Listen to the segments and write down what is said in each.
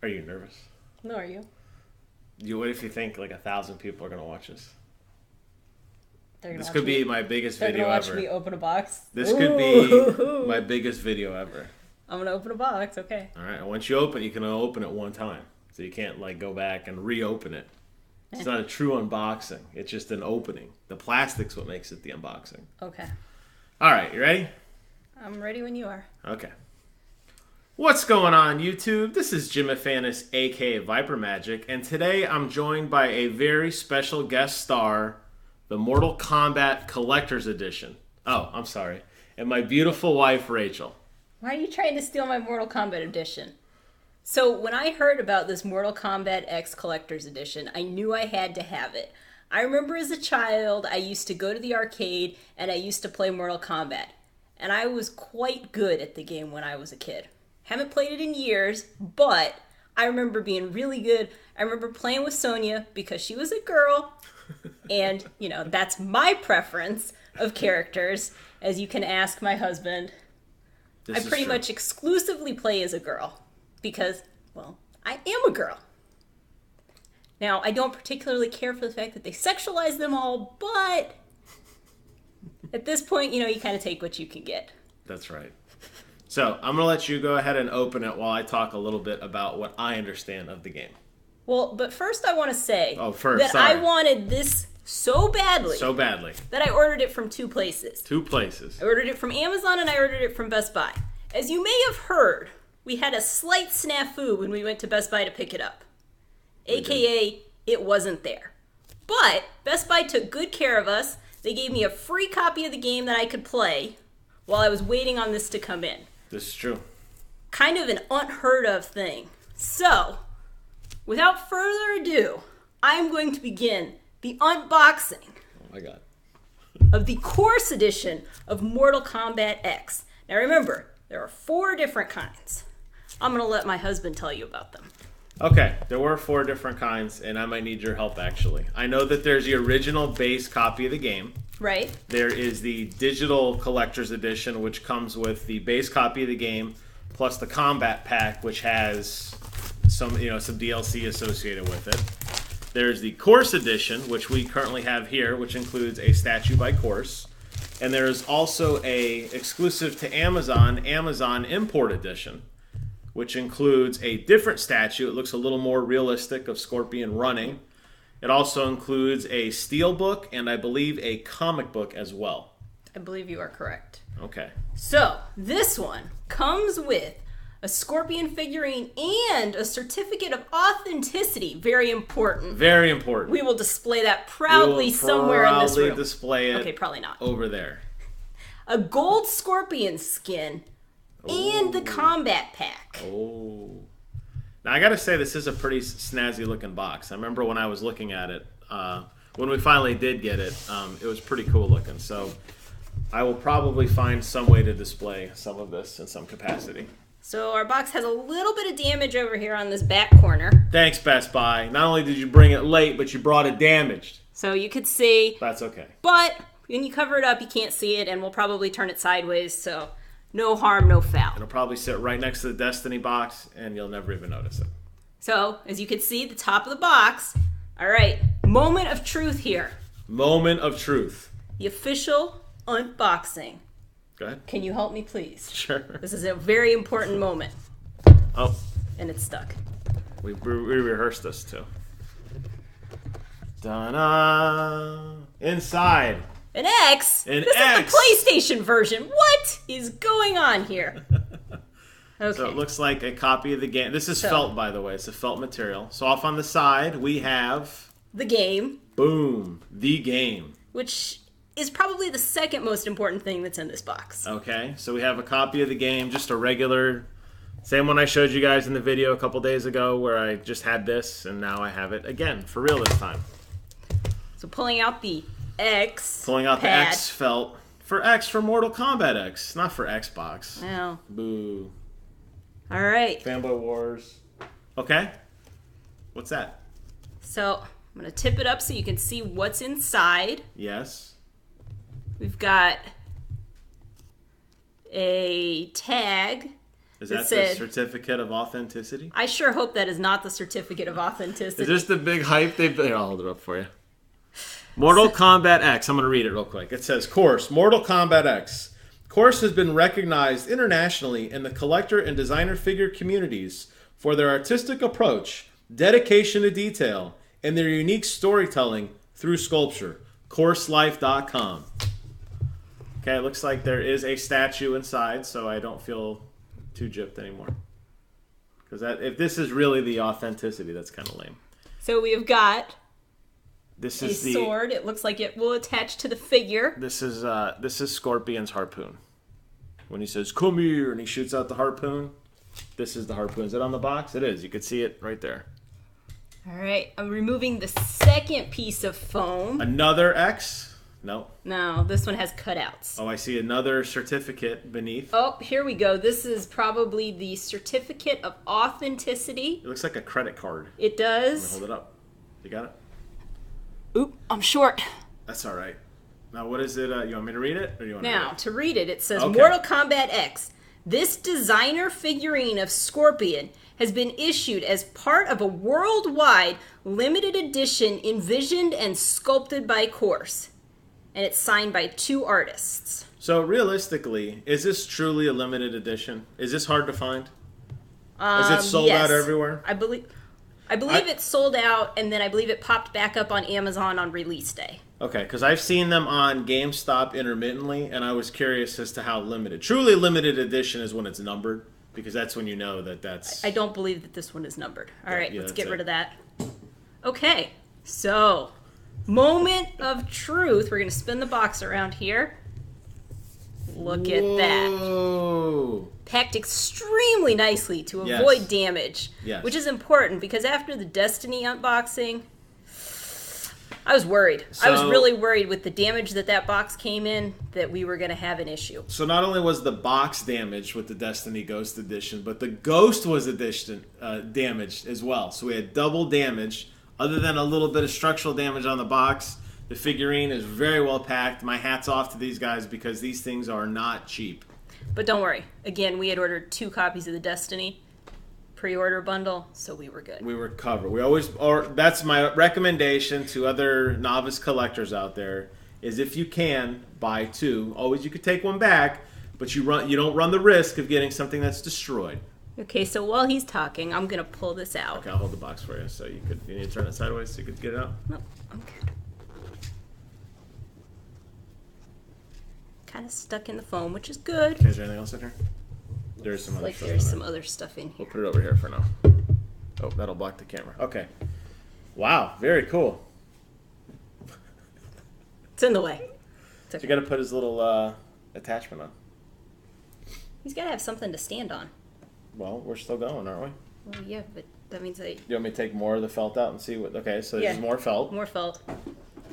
Are you nervous? No, are you? What if you think like 1,000 people are going to watch this? This Could be my biggest video ever. They're going to watch me open a box? This could be my biggest video ever. I'm going to open a box, okay. All right, and once you open it, you can only open it one time. So you can't like go back and reopen it. It's not a true unboxing. It's just an opening. The plastic's what makes it the unboxing. Okay. All right, you ready? I'm ready when you are. Okay. What's going on, YouTube? This is Jim Afanis, aka Viper Magic, and today I'm joined by a very special guest star, the Mortal Kombat Collector's Edition. Oh, I'm sorry. And my beautiful wife, Rachel. Why are you trying to steal my Mortal Kombat Edition? So when I heard about this Mortal Kombat X Collector's Edition, I knew I had to have it. I remember as a child, I used to go to the arcade and I used to play Mortal Kombat. And I was quite good at the game when I was a kid. Haven't played it in years, but I remember being really good. I remember playing with Sonya because she was a girl. And, you know, that's my preference of characters, as you can ask my husband. I pretty much exclusively play as a girl because, well, I am a girl. Now, I don't particularly care for the fact that they sexualize them all, but at this point, you know, you kind of take what you can get. That's right. So, I'm going to let you go ahead and open it while I talk a little bit about what I understand of the game. Well, but first I want to say I wanted this so badly that I ordered it from two places. I ordered it from Amazon and I ordered it from Best Buy. As you may have heard, we had a slight snafu when we went to Best Buy to pick it up. AKA, it wasn't there. But Best Buy took good care of us. They gave me a free copy of the game that I could play while I was waiting on this to come in. This is true. Kind of an unheard of thing. So, without further ado, I'm going to begin the unboxing my God. of the Course Edition of Mortal Kombat X. Now remember, there are 4 different kinds. I'm going to let my husband tell you about them. Okay, there were 4 different kinds, and I might need your help, actually. I know that there's the original base copy of the game. Right. There is the digital collector's edition, which comes with the base copy of the game, plus the combat pack, which has some DLC associated with it. There's the Course Edition, which we currently have here, which includes a statue by Course. And there's also a exclusive to Amazon Import Edition, which includes a different statue. It looks a little more realistic of Scorpion running. It also includes a steel book and I believe a comic book as well. I believe you are correct. Okay. So, this one comes with a Scorpion figurine and a certificate of authenticity. Very important. Very important. We will display that proudly somewhere in this room. Proudly display it. Okay, probably not. Over there. A gold Scorpion skin and the combat pack. Oh. Now, I gotta say, this is a pretty snazzy looking box. I remember when I was looking at it, when we finally did get it, it was pretty cool looking. So, I will probably find some way to display some of this in some capacity. So, our box has a little bit of damage over here on this back corner. Thanks, Best Buy. Not only did you bring it late, but you brought it damaged. So, you could see. That's okay. But, when you cover it up, you can't see it, and we'll probably turn it sideways, so no harm, no foul. It'll probably sit right next to the Destiny box, and you'll never even notice it. So, as you can see, the top of the box. All right, moment of truth here. Moment of truth. The official unboxing. Go ahead. Can you help me, please? Sure. This is a very important moment. Oh. And it's stuck. We rehearsed this, too. Da-da! Inside. An X? This is the PlayStation version. What is going on here? Okay. So it looks like a copy of the game. This is felt, by the way. It's a felt material. So off on the side, we have... the game. Boom. The game. Which is probably the second most important thing that's in this box. Okay. So we have a copy of the game, just a regular... same one I showed you guys in the video a couple days ago where I just had this, and now I have it again, for real this time. So pulling out the X Pulling out pad. the X felt. For Mortal Kombat X, not for Xbox. No. Boo. All right. Fanboy Wars. Okay. What's that? So I'm going to tip it up so you can see what's inside. Yes. We've got a tag Is that the certificate of authenticity? I sure hope that is not the certificate of authenticity. Is this the big hype they've been? Here, I'll hold it up for you. Mortal Kombat X. I'm going to read it real quick. It says, Course, Mortal Kombat X. Course has been recognized internationally in the collector and designer figure communities for their artistic approach, dedication to detail, and their unique storytelling through sculpture. CourseLife.com. Okay, it looks like there is a statue inside, so I don't feel too gypped anymore. Because if this is really the authenticity, that's kind of lame. So we've got this a is the sword. It looks like it will attach to the figure. This is Scorpion's harpoon. When he says, "Come here," and he shoots out the harpoon, this is the harpoon. Is it on the box? It is. You can see it right there. All right, I'm removing the second piece of foam. Another X? No. No, this one has cutouts. Oh, I see another certificate beneath. Oh, here we go. This is probably the certificate of authenticity. It looks like a credit card. It does. Hold it up. You got it? Oop, I'm short. That's all right. Now, what is it? You want me to read it? Or you want Now, to read it, it says, Okay. Mortal Kombat X. This designer figurine of Scorpion has been issued as part of a worldwide limited edition envisioned and sculpted by Course. And it's signed by 2 artists. So, realistically, is this truly a limited edition? Is this hard to find? Is it sold out everywhere? I believe it's sold out, and then I believe it popped back up on Amazon on release day. Okay, because I've seen them on GameStop intermittently, and I was curious as to how limited. Truly limited edition is when it's numbered, because that's when you know that's... I don't believe that this one is numbered. All right, yeah, let's that's get rid of that. Okay, so moment of truth. We're going to spin the box around here. Look at that. Whoa. Packed extremely nicely to Yes. avoid damage, Yes. which is important because after the Destiny unboxing, I was worried. I was really worried with the damage that box came in that we were going to have an issue. So not only was the box damaged with the Destiny Ghost Edition, but the Ghost was damaged as well. So we had double damage. Other than a little bit of structural damage on the box, the figurine is very well packed. My hat's off to these guys because these things are not cheap. But don't worry. Again, we had ordered 2 copies of the Destiny pre-order bundle, so we were good. We were covered. That's my recommendation to other novice collectors out there, is if you can, buy 2. Always you could take one back, but you don't run the risk of getting something that's destroyed. Okay, so while he's talking, I'm going to pull this out. Okay, I'll hold the box for you. So you need to turn it sideways so you could get it out? Nope, I'm good. Kind of stuck in the foam, which is good. Okay, is there anything else in here? There's some other stuff. There's some other stuff in here. We'll put it over here for now. Oh, that'll block the camera. Okay. Wow, very cool. It's in the way. It's okay. You got to put his little attachment on. He's got to have something to stand on. Well, we're still going, aren't we? Well, yeah, but that means You want me to take more of the felt out and see what... Okay, so there's Yeah. more felt. more felt.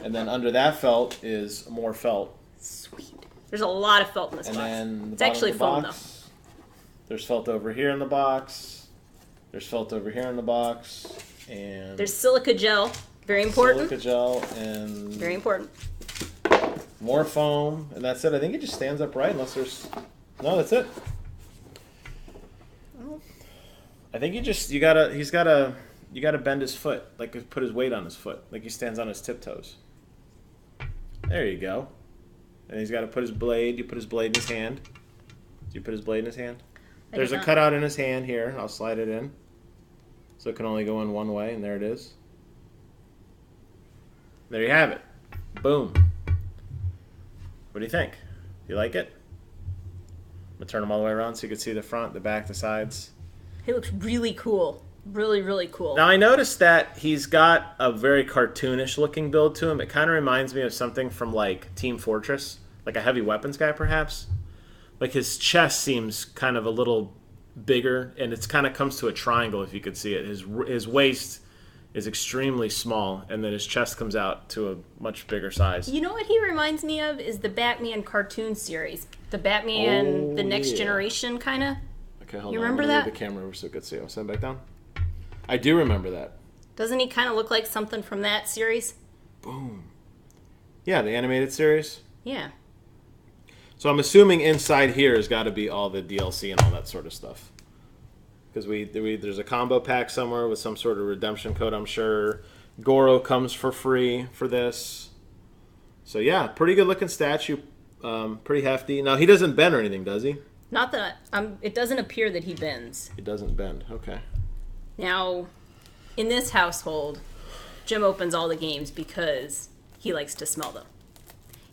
And then under that felt is more felt. Sweet. There's a lot of felt in this And box. then It's actually foam, though. There's felt over here in the box. There's felt over here in the box. And There's silica gel. Very important. silica gel and Very important. more foam. And that's it. I think it just stands upright unless there's... No, that's it. I think you gotta bend his foot, like put his weight on his foot, like he stands on his tiptoes. There you go. And he's got to put his blade. You put his blade in his hand. Do you put his blade in his hand? There's a cutout in his hand here. I'll slide it in, so it can only go in one way, and there it is. There you have it. Boom. What do you think? You like it? I'm gonna turn them all the way around so you can see the front, the back, the sides. He looks really cool. Really, really cool. Now, I noticed that he's got a very cartoonish looking build to him. It kind of reminds me of something from, like, Team Fortress, like a heavy weapons guy, perhaps. Like, his chest seems kind of a little bigger, and it kind of comes to a triangle, if you could see it. His waist is extremely small, and then his chest comes out to a much bigger size. You know what he reminds me of is the Batman cartoon series. The Batman, the Next Generation, kind of. Okay, hold on. You remember I'm gonna that? move the camera over so you can see it. I'll send it back down. I do remember that. Doesn't he kind of look like something from that series? Boom. Yeah, the animated series. Yeah. So I'm assuming inside here has got to be all the DLC and all that sort of stuff. because there's a combo pack somewhere with some sort of redemption code, I'm sure. Goro comes for free for this. So yeah, pretty good looking statue. Pretty hefty. Now, he doesn't bend or anything, does he? Not that it doesn't appear that he bends. It doesn't bend. Okay. Now, in this household, Jim opens all the games because he likes to smell them.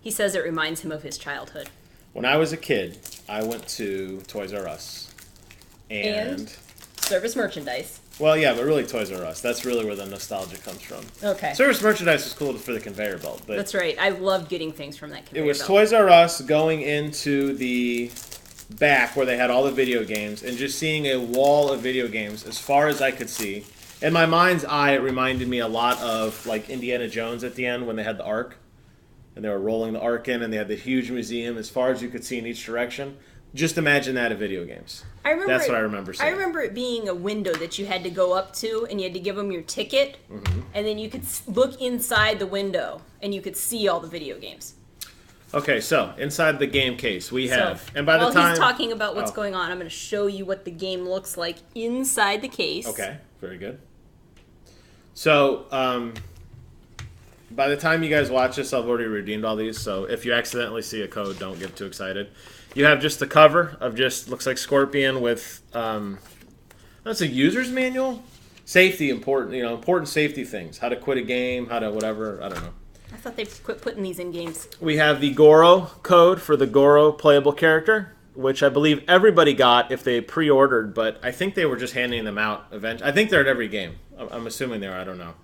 He says it reminds him of his childhood. When I was a kid, I went to Toys R Us. And service merchandise. Well, yeah, but really Toys R Us. That's really where the nostalgia comes from. Okay. Service merchandise was cool for the conveyor belt. But that's right. I loved getting things from that conveyor belt. It was Toys R Us going into the back where they had all the video games and just seeing a wall of video games as far as I could see. In my mind's eye, it reminded me a lot of like Indiana Jones at the end when they had the Ark. And they were rolling the Ark in and they had the huge museum as far as you could see in each direction. Just imagine that at video games. That's what I remember seeing. I remember it being a window that you had to go up to, and you had to give them your ticket, and then you could look inside the window, and you could see all the video games. Okay, so inside the game case, we have, and by the time while he's talking about what's going on, I'm going to show you what the game looks like inside the case. Okay, very good. So, by the time you guys watch this, I've already redeemed all these, so if you accidentally see a code, don't get too excited. You have just the cover of looks like Scorpion with, that's a user's manual? Safety, important safety things. How to quit a game, how to whatever, I don't know. I thought they quit putting these in games. We have the Goro code for the Goro playable character, which I believe everybody got if they pre-ordered, but I think they were just handing them out eventually. I think they're at every game. I'm assuming they are, I don't know.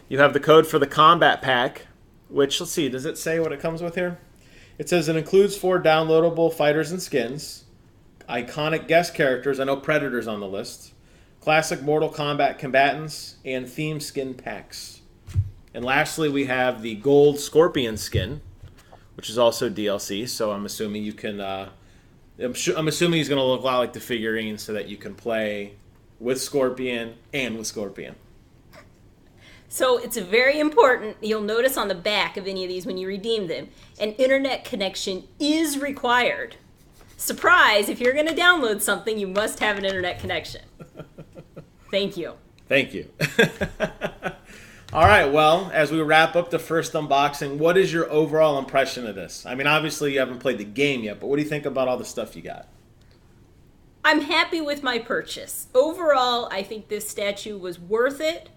You have the code for the Kombat pack, which, let's see, does it say what it comes with here? It says it includes 4 downloadable fighters and skins, iconic guest characters, I know Predator's on the list, classic Mortal Kombat combatants, and theme skin packs. And lastly, we have the gold Scorpion skin, which is also DLC, so I'm assuming you can, I'm assuming he's going to look a lot like the figurine so that you can play with Scorpion and with Scorpion. So it's very important, you'll notice on the back of any of these when you redeem them, an internet connection is required. Surprise, if you're going to download something, you must have an internet connection. Thank you. Thank you. All right, well, as we wrap up the first unboxing, what is your overall impression of this? I mean, obviously you haven't played the game yet, but what do you think about all the stuff you got? I'm happy with my purchase. Overall, I think this statue was worth it.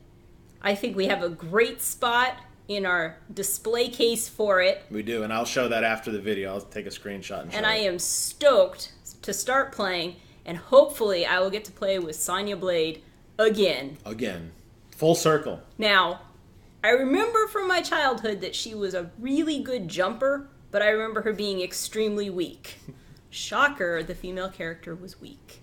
I think we have a great spot in our display case for it. We do, and I'll show that after the video. I'll take a screenshot and show I am stoked to start playing, and hopefully I will get to play with Sonya Blade again. Again. Full circle. Now, I remember from my childhood that she was a really good jumper, but I remember her being extremely weak. Shocker, the female character was weak.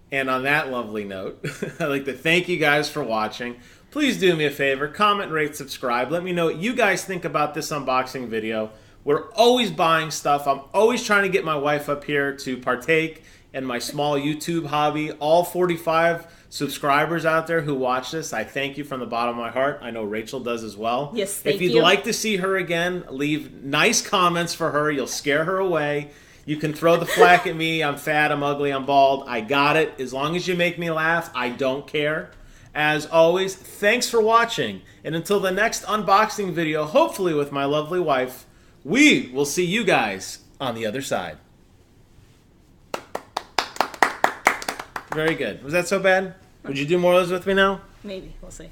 And on that lovely note, I'd like to thank you guys for watching. Please do me a favor, comment, rate, subscribe. Let me know what you guys think about this unboxing video. We're always buying stuff. I'm always trying to get my wife up here to partake in my small YouTube hobby. All 45 subscribers out there who watch this, I thank you from the bottom of my heart. I know Rachel does as well. Yes, thank you. If you'd like to see her again, leave nice comments for her. You'll scare her away. You can throw the flack at me. I'm fat, I'm ugly, I'm bald. I got it. As long as you make me laugh, I don't care. As always, thanks for watching. And until the next unboxing video, hopefully with my lovely wife, we will see you guys on the other side. Very good. Was that so bad? Would you do more of those with me now? Maybe. We'll see.